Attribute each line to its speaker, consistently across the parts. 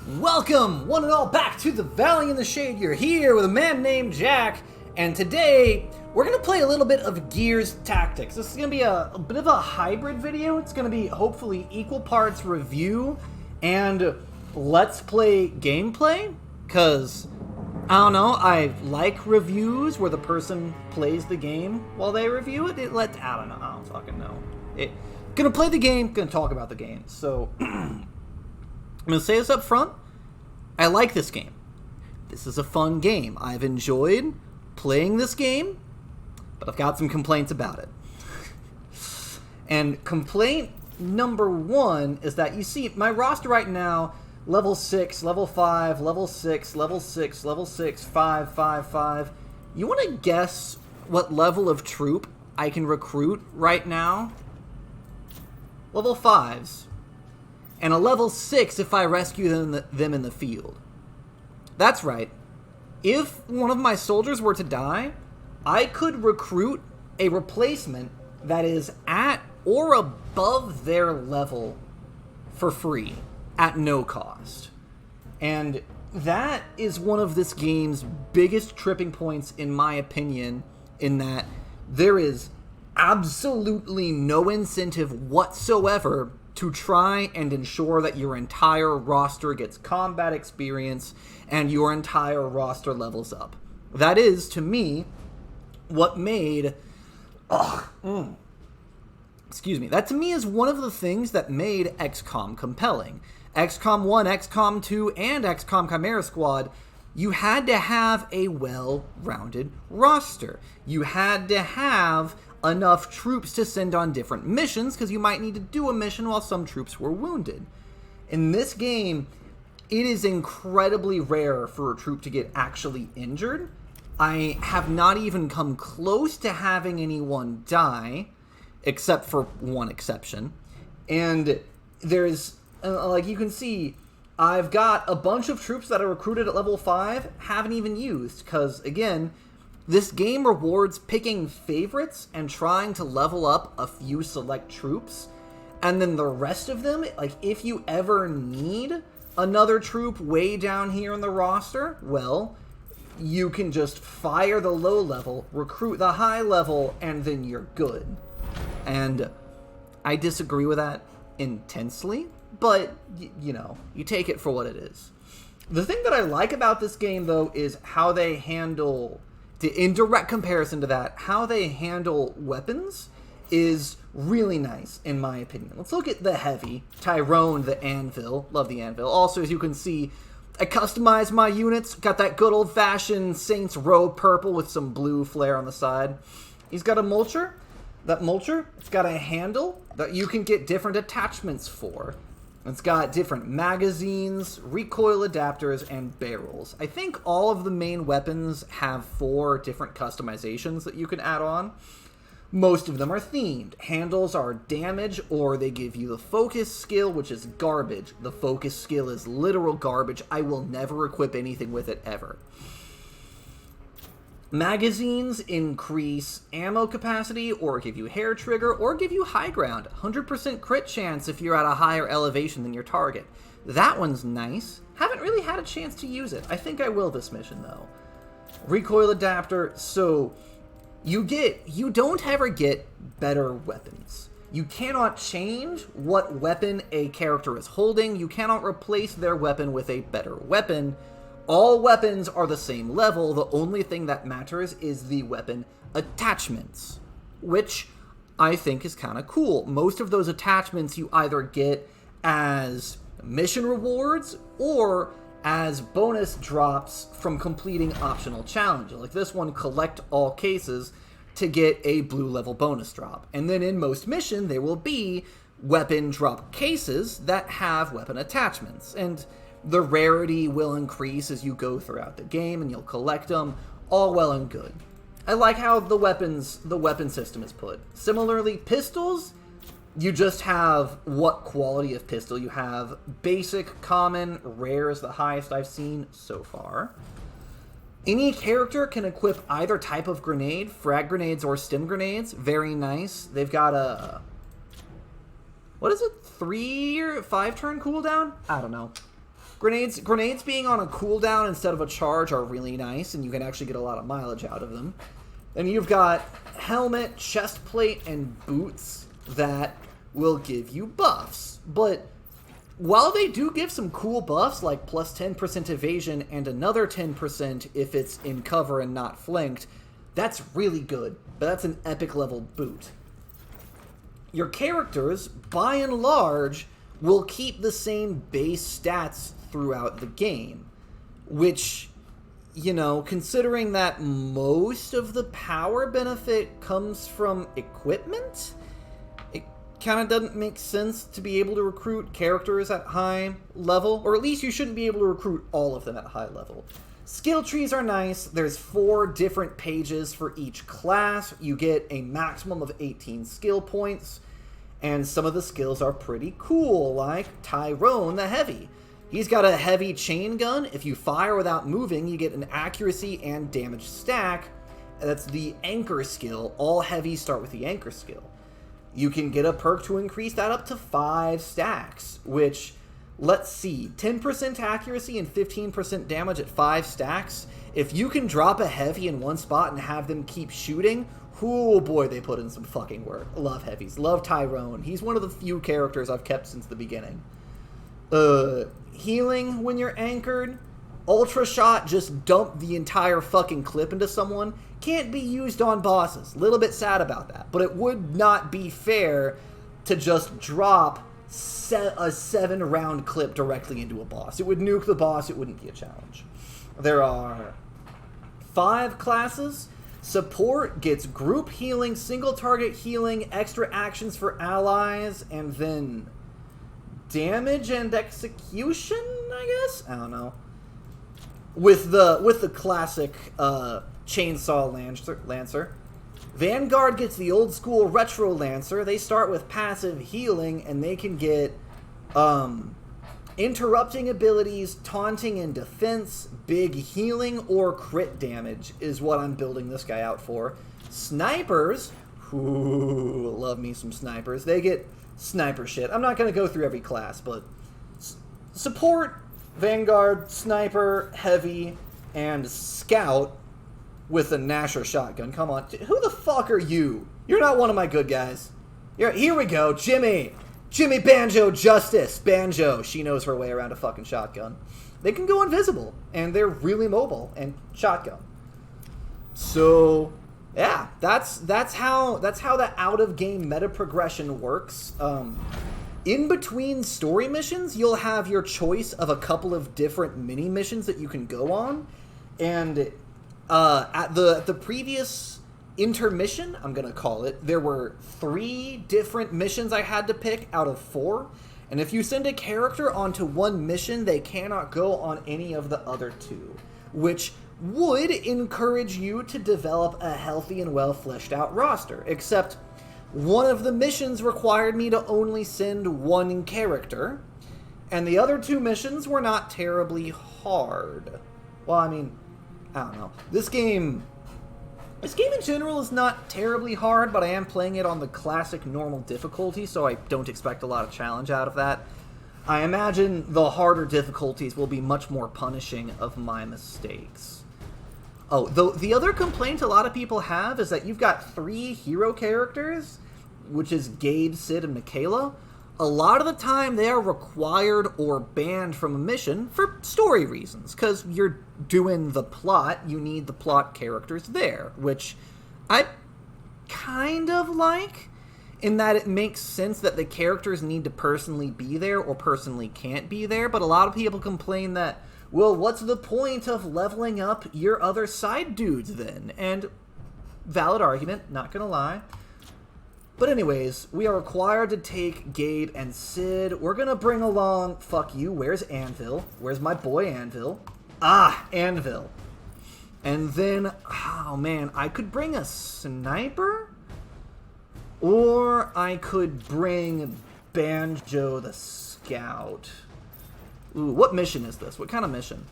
Speaker 1: Welcome, one and all, back to the Valley in the Shade. You're here with a man named Jack, and today we're going to play a little bit of Gears Tactics. This is going to be a bit of a hybrid video. It's going to be hopefully equal parts review and let's play gameplay, because, I don't know, I like reviews where the person plays the game while they review it. I don't fucking know. Gonna play the game, gonna talk about the game. So, I'm gonna say this up front. I like this game. This is a fun game. I've enjoyed playing this game, but I've got some complaints about it. And complaint number one is that, you see, my roster right now, level 6, level 5, level 6, level 6, level 6, 5, 5, 5. You want to guess what level of troop I can recruit right now? Level 5s. And a level 6 if I rescue them in the field. That's right. If one of my soldiers were to die, I could recruit a replacement that is at or above their level for free, at no cost. And that is one of this game's biggest tripping points, in my opinion, in that there is absolutely no incentive whatsoever to try and ensure that your entire roster gets combat experience and your entire roster levels up. That is, to me, what made... That to me is one of the things that made XCOM compelling. XCOM 1, XCOM 2, and XCOM Chimera Squad, you had to have a well-rounded roster. You had to have enough troops to send on different missions, because you might need to do a mission while some troops were wounded. In this game, it is incredibly rare for a troop to get actually injured. I have not even come close to having anyone die, except for one exception. And there's, like you can see, I've got a bunch of troops that I recruited at level 5, haven't even used, because, again, this game rewards picking favorites and trying to level up a few select troops, and then the rest of them, like, if you ever need another troop way down here in the roster, well, you can just fire the low level, recruit the high level, and then you're good. And I disagree with that intensely, but, you know, you take it for what it is. The thing that I like about this game, though, is how they handle... In direct comparison to that, how they handle weapons is really nice, in my opinion. Let's look at the heavy. Tyrone, the anvil. Love the anvil. Also, as you can see, I customized my units. Got that good old-fashioned Saints Row purple with some blue flare on the side. He's got a mulcher. That mulcher, it's got a handle that you can get different attachments for. It's got different magazines, recoil adapters, and barrels. I think all of the main weapons have 4 different customizations that you can add on. Most of them are themed. Handles are damage, or they give you the focus skill, which is garbage. The focus skill is literal garbage. I will never equip anything with it ever. Magazines increase ammo capacity, or give you hair trigger, or give you high ground. 100% crit chance if you're at a higher elevation than your target. That one's nice. Haven't really had a chance to use it. I think I will this mission, though. Recoil adapter, so you don't ever get better weapons. You cannot change what weapon a character is holding. You cannot replace their weapon with a better weapon. All weapons are the same level. The only thing that matters is the weapon attachments, which I think is kind of cool. Most of those attachments you either get as mission rewards or as bonus drops from completing optional challenges. Like this one, collect all cases to get a blue level bonus drop. And then in most mission, there will be weapon drop cases that have weapon attachments. And the rarity will increase as you go throughout the game, and you'll collect them, all well and good. I like how the weapon system is put. Similarly, pistols, you just have what quality of pistol. You have basic, common, rare is the highest I've seen so far. Any character can equip either type of grenade, frag grenades or stim grenades. Very nice. They've got a... what is it? 3 or 5 turn cooldown? I don't know. Grenades being on a cooldown instead of a charge are really nice, and you can actually get a lot of mileage out of them. And you've got helmet, chest plate, and boots that will give you buffs. But while they do give some cool buffs, like plus 10% evasion and another 10% if it's in cover and not flanked, that's really good. But that's an epic level boot. Your characters, by and large, will keep the same base stats throughout the game, which, you know, considering that most of the power benefit comes from equipment, it kind of doesn't make sense to be able to recruit characters at high level, or at least you shouldn't be able to recruit all of them at high level. Skill trees are nice. There's 4 different pages for each class. You get a maximum of 18 skill points, and some of the skills are pretty cool, like Tyrone the Heavy. He's got a heavy chain gun. If you fire without moving, you get an accuracy and damage stack. That's the anchor skill. All heavies start with the anchor skill. You can get a perk to increase that up to 5 stacks, which, let's see, 10% accuracy and 15% damage at 5 stacks. If you can drop a heavy in one spot and have them keep shooting, oh boy, they put in some fucking work. Love heavies. Love Tyrone. He's one of the few characters I've kept since the beginning. Healing when you're anchored. Ultra Shot, just dump the entire fucking clip into someone. Can't be used on bosses. Little bit sad about that. But it would not be fair to just drop a 7-round clip directly into a boss. It would nuke the boss. It wouldn't be a challenge. There are 5 classes. Support gets group healing, single target healing, extra actions for allies, and then damage and execution, I guess? I don't know. With the classic chainsaw lancer. Vanguard gets the old school retro lancer. They start with passive healing, and they can get interrupting abilities, taunting and defense, big healing, or crit damage is what I'm building this guy out for. Snipers, ooh, love me some snipers. They get sniper shit. I'm not going to go through every class, but support, Vanguard, Sniper, Heavy, and Scout with a Nasher shotgun. Come on. Who the fuck are you? You're not one of my good guys. Here we go. Jimmy Banjo Justice. Banjo. She knows her way around a fucking shotgun. They can go invisible, and they're really mobile, and shotgun. So, yeah, that's how the out-of-game meta progression works. In between story missions, you'll have your choice of a couple of different mini missions that you can go on, and at the previous intermission, I'm gonna call it, there were 3 different missions I had to pick out of 4, and if you send a character onto one mission, they cannot go on any of the other 2, which would encourage you to develop a healthy and well fleshed out roster, except one of the missions required me to only send 1 character, and the other 2 missions were not terribly hard. Well, I mean, I don't know. This game in general is not terribly hard, but I am playing it on the classic normal difficulty, so I don't expect a lot of challenge out of that. I imagine the harder difficulties will be much more punishing of my mistakes. Oh, the other complaint a lot of people have is that you've got 3 hero characters, which is Gabe, Sid, and Michaela. A lot of the time they are required or banned from a mission for story reasons, because you're doing the plot, you need the plot characters there, which I kind of like, in that it makes sense that the characters need to personally be there or personally can't be there, but a lot of people complain that, well, what's the point of leveling up your other side dudes then? And valid argument, not gonna lie. But anyways, we are required to take Gabe and Sid. We're gonna bring along, fuck you, where's Anvil? Where's my boy Anvil? Ah, Anvil. And then, oh man, I could bring a sniper? Or I could bring Banjo the Scout. Ooh, what mission is this? What kind of mission?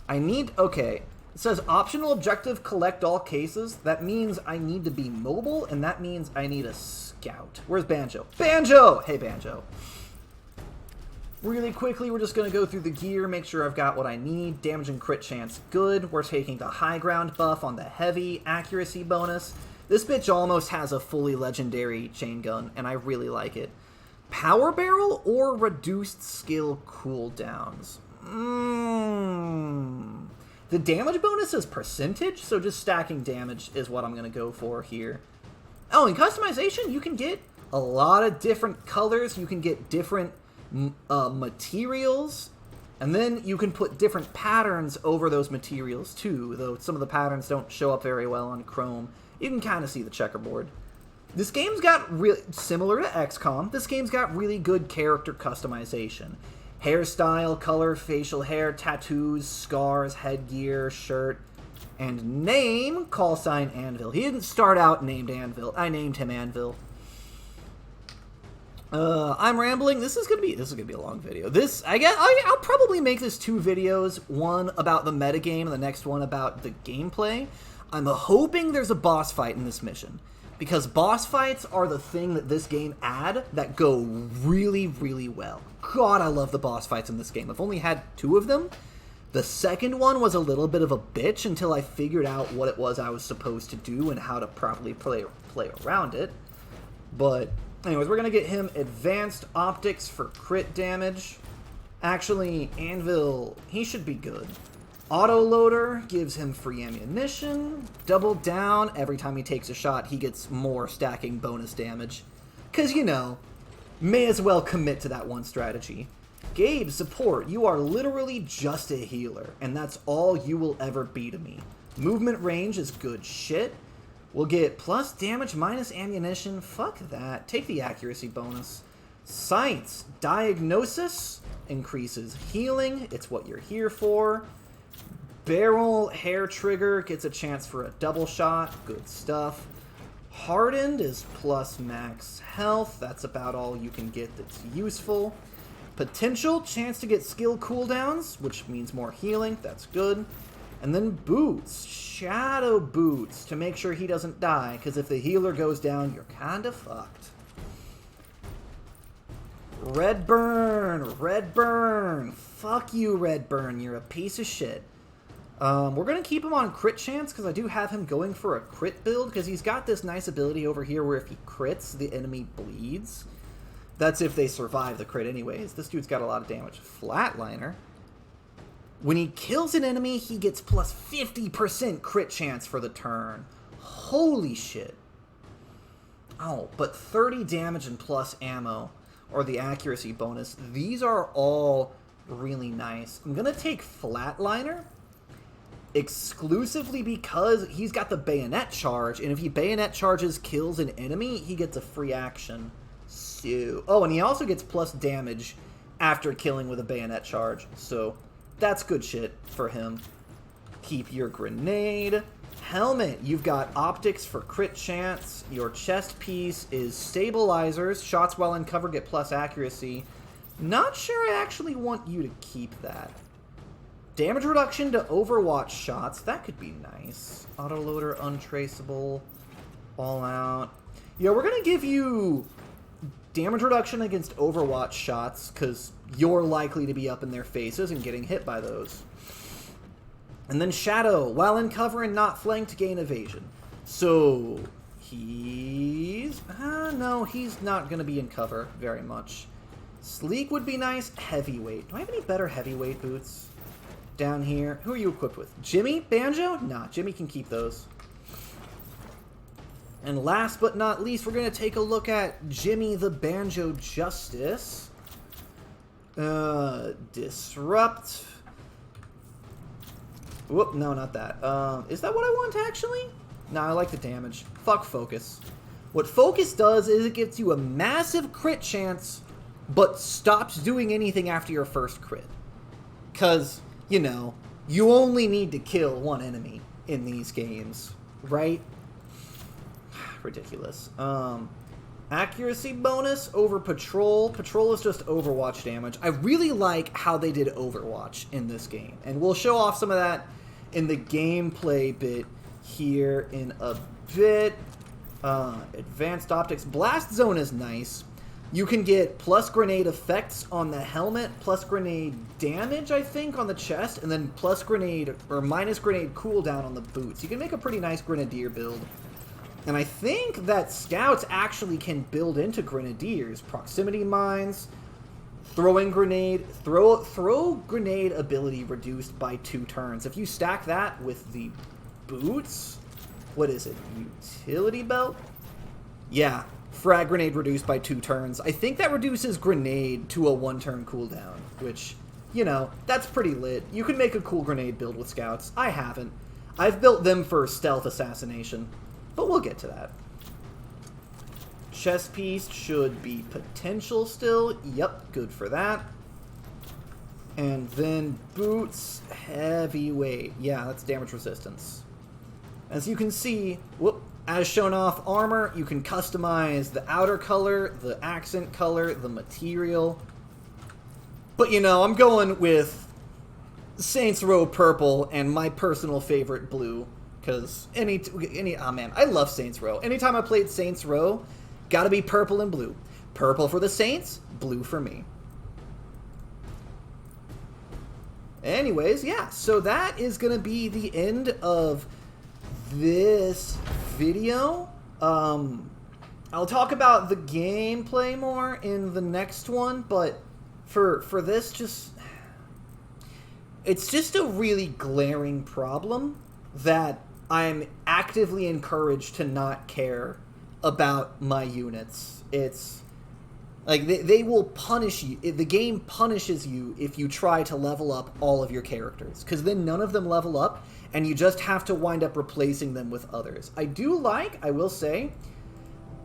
Speaker 1: Okay. It says optional objective, collect all cases. That means I need to be mobile, and that means I need a scout. Where's Banjo? Banjo! Hey, Banjo. Really quickly, we're just going to go through the gear, make sure I've got what I need. Damage and crit chance, good. We're taking the high ground buff on the heavy accuracy bonus. This bitch almost has a fully legendary chain gun, and I really like it. Power barrel or reduced skill cooldowns? The damage bonus is percentage, so just stacking damage is what I'm going to go for here. Oh, in customization, you can get a lot of different colors. You can get different materials, and then you can put different patterns over those materials too, though some of the patterns don't show up very well on Chrome. You can kind of see the checkerboard. This game's got really similar to XCOM. This game's got really good character customization. Hairstyle, color, facial hair, tattoos, scars, headgear, shirt, and name, call sign Anvil. He didn't start out named Anvil. I named him Anvil. I'm rambling. This is gonna be a long video. I'll probably make this 2 videos, one about the metagame and the next one about the gameplay. I'm hoping there's a boss fight in this mission, because boss fights are the thing that this game add that go really, really well. God, I love the boss fights in this game. I've only had 2 of them. The second one was a little bit of a bitch until I figured out what it was I was supposed to do and how to properly play around it. But anyways, we're going to get him advanced optics for crit damage. Actually, Anvil, he should be good. Autoloader gives him free ammunition. Double down, every time he takes a shot, he gets more stacking bonus damage. Because, you know, may as well commit to that one strategy. Gabe, support, you are literally just a healer, and that's all you will ever be to me. Movement range is good shit. We'll get plus damage minus ammunition. Fuck that. Take the accuracy bonus. Sights. Diagnosis increases healing. It's what you're here for. Barrel hair trigger gets a chance for a double shot. Good stuff. Hardened is plus max health. That's about all you can get that's useful. Potential chance to get skill cooldowns, which means more healing. That's good. And then boots. Shadow boots to make sure he doesn't die, because if the healer goes down, you're kind of fucked. Redburn. Redburn. Fuck you, Redburn. You're a piece of shit. We're going to keep him on crit chance, because I do have him going for a crit build, because he's got this nice ability over here where if he crits, the enemy bleeds. That's if they survive the crit anyways. This dude's got a lot of damage. Flatliner. When he kills an enemy, he gets plus 50% crit chance for the turn. Holy shit. Oh, but 30 damage and plus ammo, or the accuracy bonus. These are all really nice. I'm going to take Flatliner exclusively because he's got the bayonet charge, and if he bayonet charges kills an enemy, he gets a free action. So, oh, and he also gets plus damage after killing with a bayonet charge, so that's good shit for him. Keep your grenade. Helmet, you've got optics for crit chance. Your chest piece is stabilizers. Shots while in cover get plus accuracy. Not sure I actually want you to keep that. Damage reduction to Overwatch shots. That could be nice. Autoloader, untraceable, all out. Yeah, we're going to give you damage reduction against Overwatch shots, because you're likely to be up in their faces and getting hit by those. And then Shadow, while in cover and not flanked, gain evasion. So, he's... no, he's not going to be in cover very much. Sleek would be nice. Heavyweight. Do I have any better heavyweight boots down here? Who are you equipped with? Jimmy? Banjo? Nah, Jimmy can keep those. And last but not least, we're going to take a look at Jimmy the Banjo Justice. Disrupt. Whoop, no, not that. Is that what I want, actually? No, I like the damage. Fuck Focus. What Focus does is it gives you a massive crit chance, but stops doing anything after your first crit. Because, you know, you only need to kill one enemy in these games, right? Ridiculous. Accuracy bonus over Patrol. Patrol is just Overwatch damage. I really like how they did Overwatch in this game, and we'll show off some of that in the gameplay bit here in a bit. Advanced Optics. Blast Zone is nice. You can get plus grenade effects on the helmet, plus grenade damage, I think, on the chest, and then plus grenade or minus grenade cooldown on the boots. You can make a pretty nice grenadier build. And I think that scouts actually can build into grenadiers. Proximity mines, throwing grenade, throw grenade ability reduced by 2 turns. If you stack that with the boots, what is it? Utility belt? Yeah. Frag grenade reduced by 2 turns. I think that reduces grenade to a 1-turn cooldown, which, you know, that's pretty lit. You can make a cool grenade build with scouts. I haven't. I've built them for stealth assassination, but we'll get to that. Chest piece should be potential still. Yep, good for that. And then boots, heavyweight. Yeah, that's damage resistance. As you can see, whoop. As shown off armor, you can customize the outer color, the accent color, the material. But you know, I'm going with Saints Row purple and my personal favorite blue. Because oh man, I love Saints Row. Anytime I played Saints Row, gotta be purple and blue. Purple for the Saints, blue for me. Anyways, yeah, so that is gonna be the end of this video. I'll talk about the gameplay more in the next one, but for this, it's just a really glaring problem that I'm actively encouraged to not care about my units. It's like they will punish you. The game punishes you if you try to level up all of your characters, because then none of them level up, and you just have to wind up replacing them with others. I will say,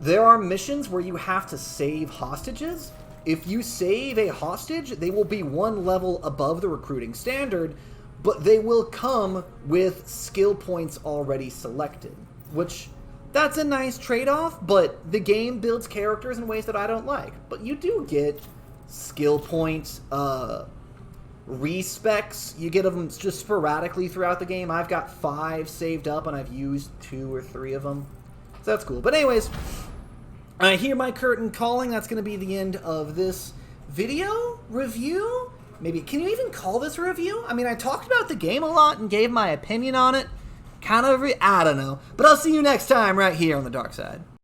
Speaker 1: there are missions where you have to save hostages. If you save a hostage, they will be 1 level above the recruiting standard, but they will come with skill points already selected, which, that's a nice trade-off, but the game builds characters in ways that I don't like. But you do get skill points, respecs. You get them just sporadically throughout the game. I've got 5 saved up, and I've used 2 or 3 of them. So that's cool. But anyways, I hear my curtain calling. That's going to be the end of this video review. Maybe, can you even call this a review? I mean, I talked about the game a lot and gave my opinion on it. Kind of, I don't know. But I'll see you next time right here on the dark side.